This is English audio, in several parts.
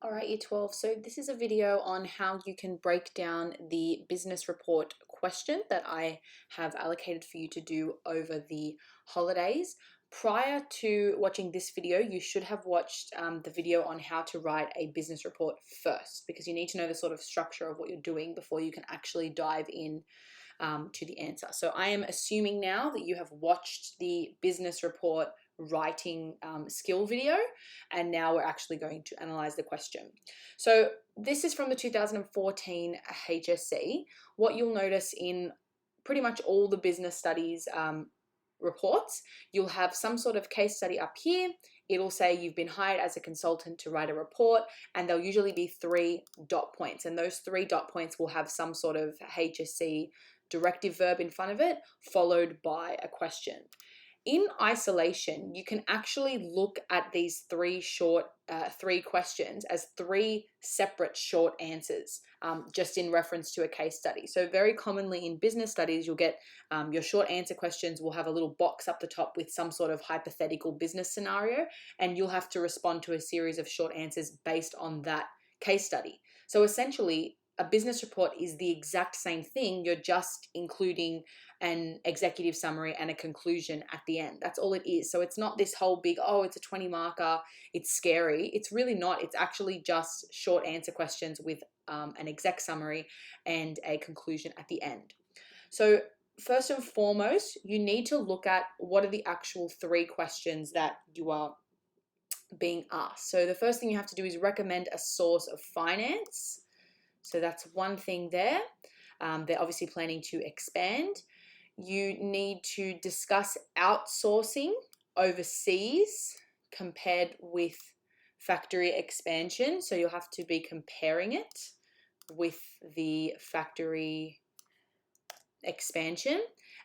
All right, Year 12. So this is a video on how you can break down the business report question that I have allocated for you to do over the holidays. Prior to watching this video, you should have watched the video on how to write a business report first, because you need to know the sort of structure of what you're doing before you can actually dive in to the answer. So I am assuming now that you have watched the business report writing skill video, and now we're actually going to analyze the question. So this is from the 2014 HSC. What you'll notice in pretty much all the business studies reports, you'll have some sort of case study up here. It'll say you've been hired as a consultant to write a report, and there'll usually be 3 dot points, and those 3 dot points will have some sort of HSC directive verb in front of it, followed by a question. In isolation, you can actually look at these 3 questions as 3 separate short answers, just in reference to a case study. So very commonly in business studies, you'll get your short answer questions will have a little box up the top with some sort of hypothetical business scenario, and you'll have to respond to a series of short answers based on that case study. So essentially, a business report is the exact same thing. You're just including an executive summary and a conclusion at the end. That's all it is. So it's not this whole big, oh, it's a 20 marker, it's scary. It's really not. It's actually just short answer questions with an exec summary and a conclusion at the end. So first and foremost, you need to look at what are the actual 3 questions that you are being asked. So the first thing you have to do is recommend a source of finance. So that's one thing there. They're obviously planning to expand. You need to discuss outsourcing overseas compared with factory expansion. So you'll have to be comparing it with the factory expansion.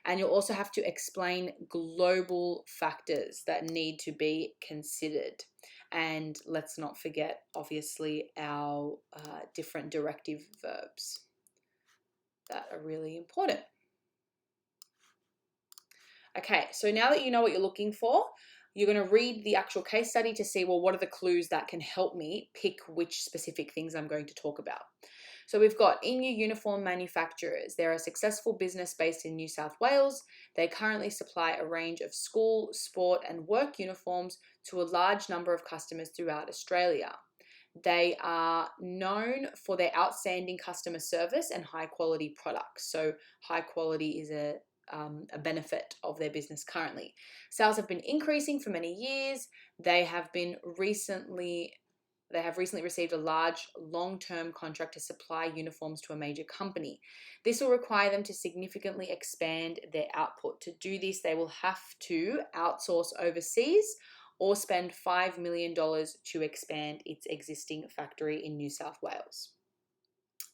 And you'll also have to explain global factors that need to be considered. And let's not forget, obviously, our different directive verbs that are really important. Okay, so now that you know what you're looking for, you're going to read the actual case study to see, well, what are the clues that can help me pick which specific things I'm going to talk about. So we've got Emu Uniform Manufacturers. They're a successful business based in New South Wales. They currently supply a range of school, sport, and work uniforms to a large number of customers throughout Australia. They are known for their outstanding customer service and high quality products. So high quality is a benefit of their business currently. Sales have been increasing for many years. They have recently received a large long-term contract to supply uniforms to a major company. This will require them to significantly expand their output. To do this, they will have to outsource overseas or spend $5 million to expand its existing factory in New South Wales.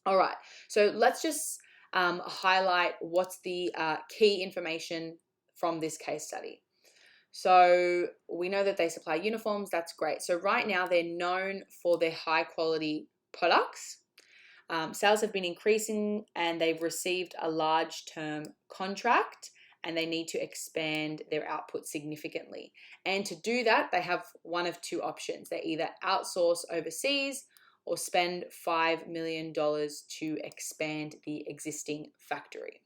All right, so let's just highlight what's the key information from this case study. So we know that they supply uniforms. That's great. So right now they're known for their high quality products. Sales have been increasing and they've received a large term contract, and they need to expand their output significantly. And to do that, they have one of 2 options. They either outsource overseas or spend $5 million to expand the existing factory.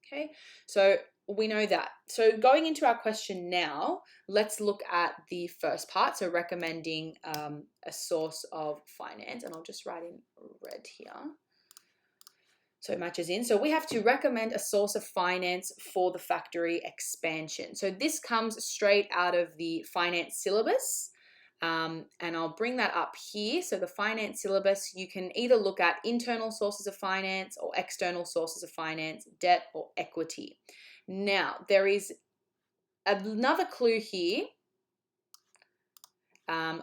Okay, so we know that. So going into our question now, let's look at the first part. So recommending a source of finance, and I'll just write in red here so it matches in. So we have to recommend a source of finance for the factory expansion. So this comes straight out of the finance syllabus. And I'll bring that up here. So the finance syllabus, you can either look at internal sources of finance or external sources of finance, debt or equity. Now, there is another clue here,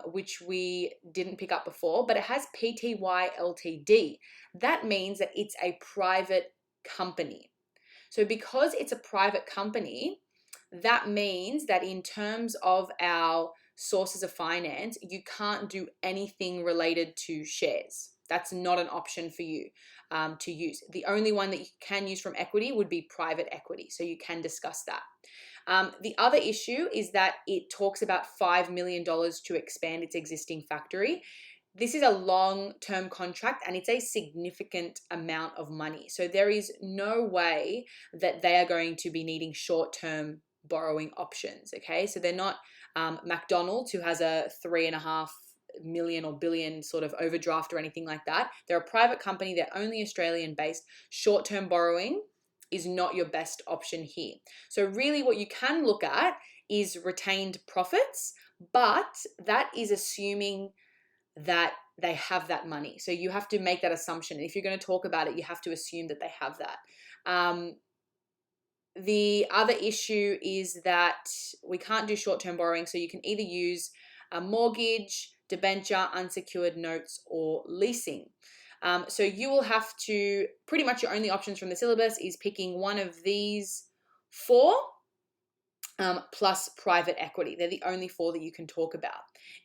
which we didn't pick up before, but it has Pty Ltd. That means that it's a private company. So because it's a private company, that means that in terms of our sources of finance, you can't do anything related to shares. That's not an option for you to use. The only one that you can use from equity would be private equity. So you can discuss that. The other issue is that it talks about $5 million to expand its existing factory. this is a long-term contract and it's a significant amount of money. So there is no way that they are going to be needing short-term borrowing options. Okay, so they're not McDonald's, who has a 3.5 million or billion sort of overdraft or anything like that. They're a private company, they're only Australian based. Short-term borrowing is not your best option here. So really what you can look at is retained profits, but that is assuming that they have that money. So you have to make that assumption. If you're going to talk about it, you have to assume that they have that. The other issue is that we can't do short-term borrowing, so you can either use a mortgage, debenture, unsecured notes, or leasing. So you will have to, pretty much your only options from the syllabus is picking one of these four, plus private equity. They're the only four that you can talk about.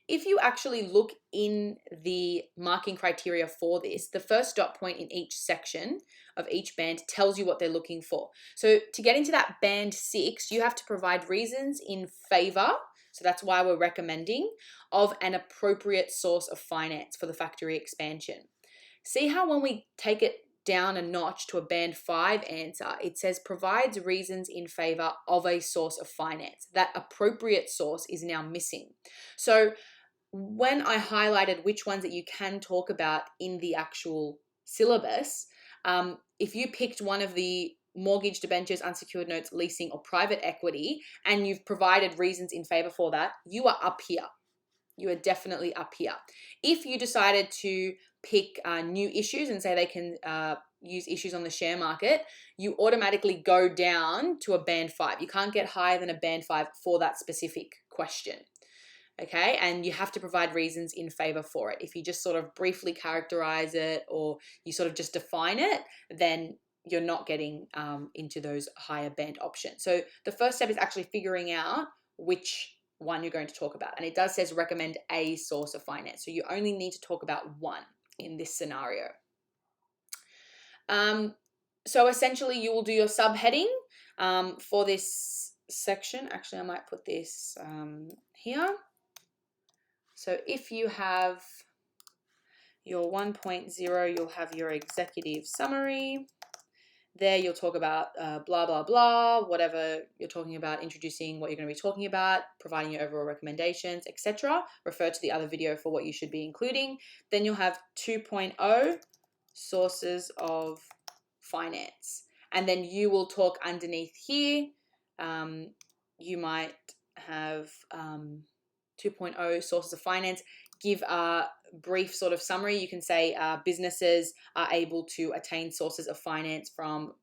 If you actually look in the marking criteria for this, the first dot point in each section of each band tells you what they're looking for. So to get into that band 6, you have to provide reasons in favor, so that's why we're recommending, of an appropriate source of finance for the factory expansion. See how when we take it down a notch to a band 5 answer, it says provides reasons in favor of a source of finance. That appropriate source is now missing. So when I highlighted which ones that you can talk about in the actual syllabus, if you picked one of the mortgage, debentures, unsecured notes, leasing, or private equity, and you've provided reasons in favor for that, you are up here. You are definitely up here. If you decided to pick new issues and say they can use issues on the share market, you automatically go down to a band 5. You can't get higher than a band 5 for that specific question. Okay, and you have to provide reasons in favor for it. If you just sort of briefly characterize it or you sort of just define it, then you're not getting into those higher band options. So the first step is actually figuring out which one you're going to talk about. And it does says recommend a source of finance. So you only need to talk about one in this scenario. So essentially you will do your subheading for this section. Actually, I might put this here. So if you have your 1.0, you'll have your executive summary. There you'll talk about blah, blah, blah, whatever you're talking about, introducing what you're going to be talking about, providing your overall recommendations, etc. Refer to the other video for what you should be including. Then you'll have 2.0, sources of finance. And then you will talk underneath here. You might have 2.0, sources of finance. Give a brief sort of summary. You can say businesses are able to attain sources of finance from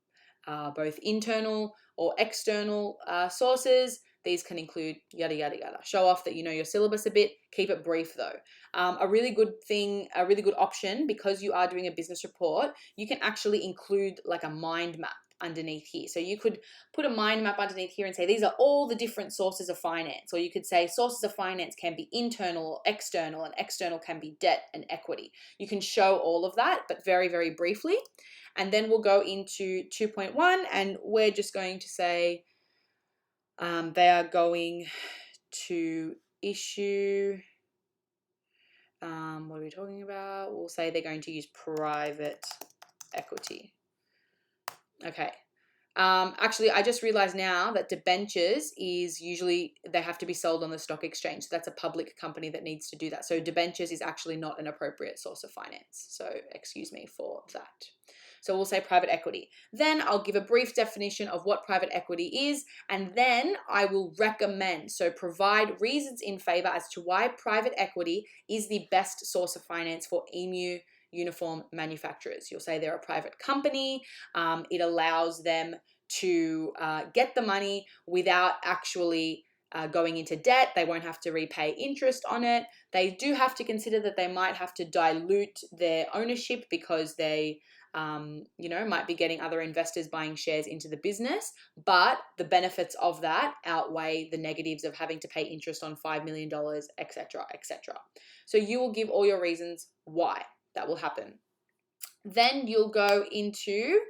both internal or external sources. These can include yada, yada, yada. Show off that you know your syllabus a bit. Keep it brief though. A really good thing, a really good option, because you are doing a business report, you can actually include like a mind map underneath here. So you could put a mind map underneath here and say these are all the different sources of finance, or you could say sources of finance can be internal or external, and external can be debt and equity. You can show all of that, but very, very briefly. And then we'll go into 2.1 and we're just going to say they are going to issue, what are we talking about? We'll say they're going to use private equity. Okay. Actually, I just realized now that debentures is usually, they have to be sold on the stock exchange. So that's a public company that needs to do that. So debentures is actually not an appropriate source of finance. So excuse me for that. So we'll say private equity. Then I'll give a brief definition of what private equity is, and then I will recommend, so provide reasons in favor as to why private equity is the best source of finance for EMU uniform manufacturers. You'll say they're a private company. It allows them to get the money without actually going into debt. They won't have to repay interest on it. They do have to consider that they might have to dilute their ownership because they might be getting other investors buying shares into the business, but the benefits of that outweigh the negatives of having to pay interest on $5 million, etc., etc. So you will give all your reasons why that will happen. Then you'll go into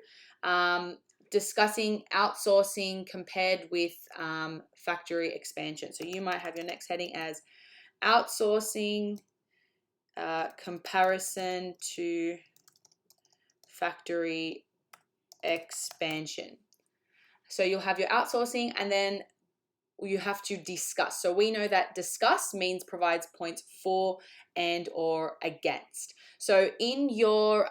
discussing outsourcing compared with factory expansion. So you might have your next heading as outsourcing comparison to factory expansion. So you'll have your outsourcing, and then you have to discuss. So we know that discuss means provides points for and or against. So in your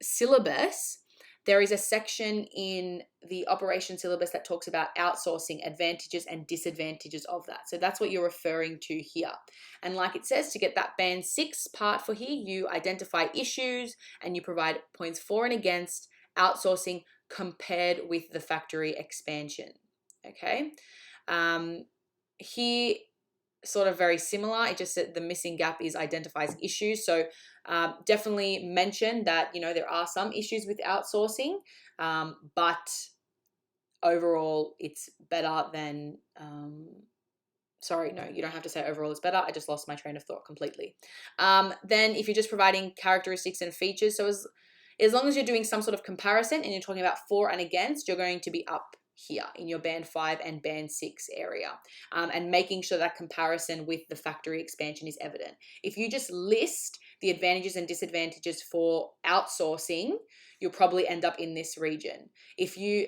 syllabus, there is a section in the operation syllabus that talks about outsourcing, advantages and disadvantages of that. So that's what you're referring to here. And like it says, to get that band 6 part for here, you identify issues and you provide points for and against outsourcing compared with the factory expansion. Okay. Here, sort of very similar. It just said the missing gap is identifies issues. So definitely mention that, you know, there are some issues with outsourcing, but overall it's better than, sorry, no, you don't have to say overall it's better. I just lost my train of thought completely. Then if you're just providing characteristics and features, so as long as you're doing some sort of comparison and you're talking about for and against, you're going to be up here in your band 5 and band 6 area, and making sure that comparison with the factory expansion is evident. If you just list the advantages and disadvantages for outsourcing, you'll probably end up in this region. If you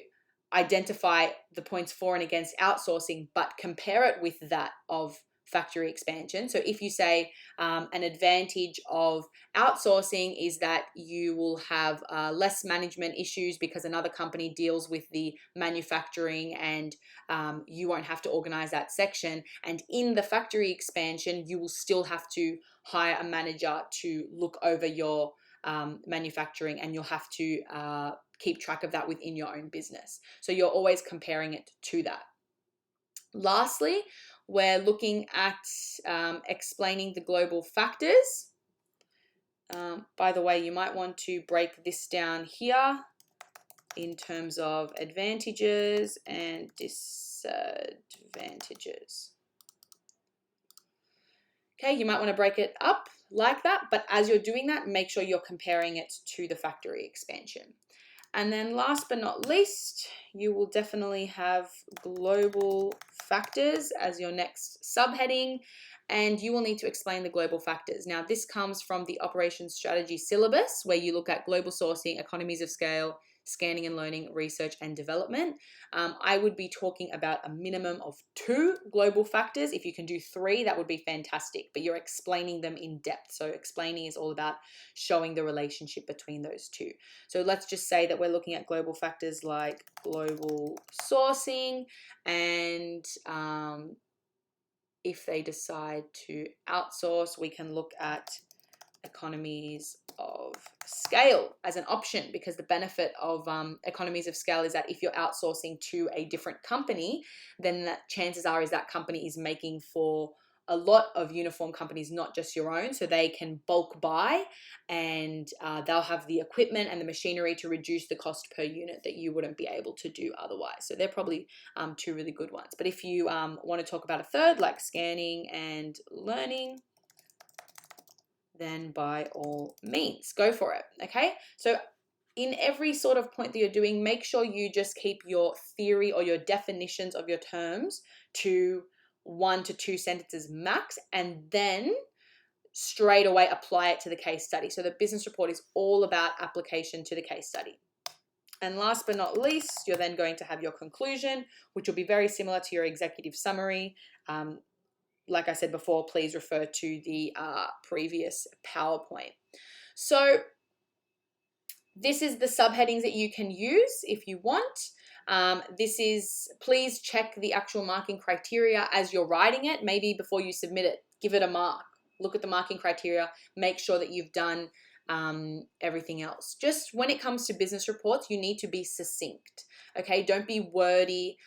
identify the points for and against outsourcing, but compare it with that of factory expansion. So if you say an advantage of outsourcing is that you will have less management issues because another company deals with the manufacturing and you won't have to organize that section. And in the factory expansion, you will still have to hire a manager to look over your manufacturing, and you'll have to keep track of that within your own business. So you're always comparing it to that. Lastly, we're looking at explaining the global factors. By the way, you might want to break this down here in terms of advantages and disadvantages. Okay, you might want to break it up like that, but as you're doing that, make sure you're comparing it to the factory expansion. And then last but not least, you will definitely have global factors as your next subheading, and you will need to explain the global factors. Now, this comes from the operations strategy syllabus, where you look at global sourcing, economies of scale, scanning and learning, research and development. I would be talking about a minimum of 2 global factors. If you can do 3, that would be fantastic, but you're explaining them in depth. So explaining is all about showing the relationship between those 2. So let's just say that we're looking at global factors like global sourcing, and if they decide to outsource, we can look at economies of scale as an option, because the benefit of economies of scale is that if you're outsourcing to a different company, then that chances are is that company is making for a lot of uniform companies, not just your own, so they can bulk buy, and they'll have the equipment and the machinery to reduce the cost per unit that you wouldn't be able to do otherwise. So they're probably 2 really good ones. But if you want to talk about a third, like scanning and learning, then by all means, go for it, okay? So in every sort of point that you're doing, make sure you just keep your theory or your definitions of your terms to 1 to 2 sentences max, and then straight away apply it to the case study. So the business report is all about application to the case study. And last but not least, you're then going to have your conclusion, which will be very similar to your executive summary. Like I said before, please refer to the previous PowerPoint. So this is the subheadings that you can use if you want. Please check the actual marking criteria as you're writing it. Maybe before you submit it, give it a mark. Look at the marking criteria. Make sure that you've done everything else. Just when it comes to business reports, you need to be succinct. Okay, don't be wordy.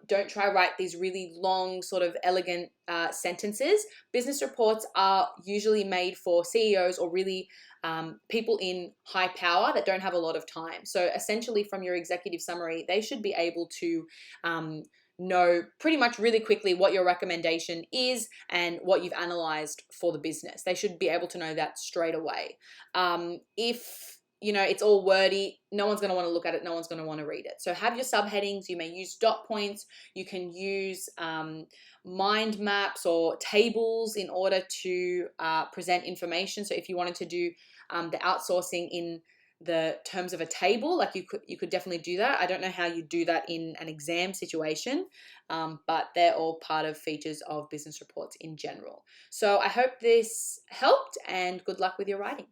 Don't try to write these really long, sort of elegant sentences. Business reports are usually made for CEOs or really people in high power that don't have a lot of time. So essentially from your executive summary, they should be able to know pretty much really quickly what your recommendation is and what you've analyzed for the business. They should be able to know that straight away. If it's all wordy, no one's going to want to look at it, no one's going to want to read it. So have your subheadings. You may use dot points. You can use mind maps or tables in order to present information. So if you wanted to do the outsourcing in the terms of a table, like you could definitely do that. I don't know how you do that in an exam situation, but they're all part of features of business reports in general. So I hope this helped, and good luck with your writing.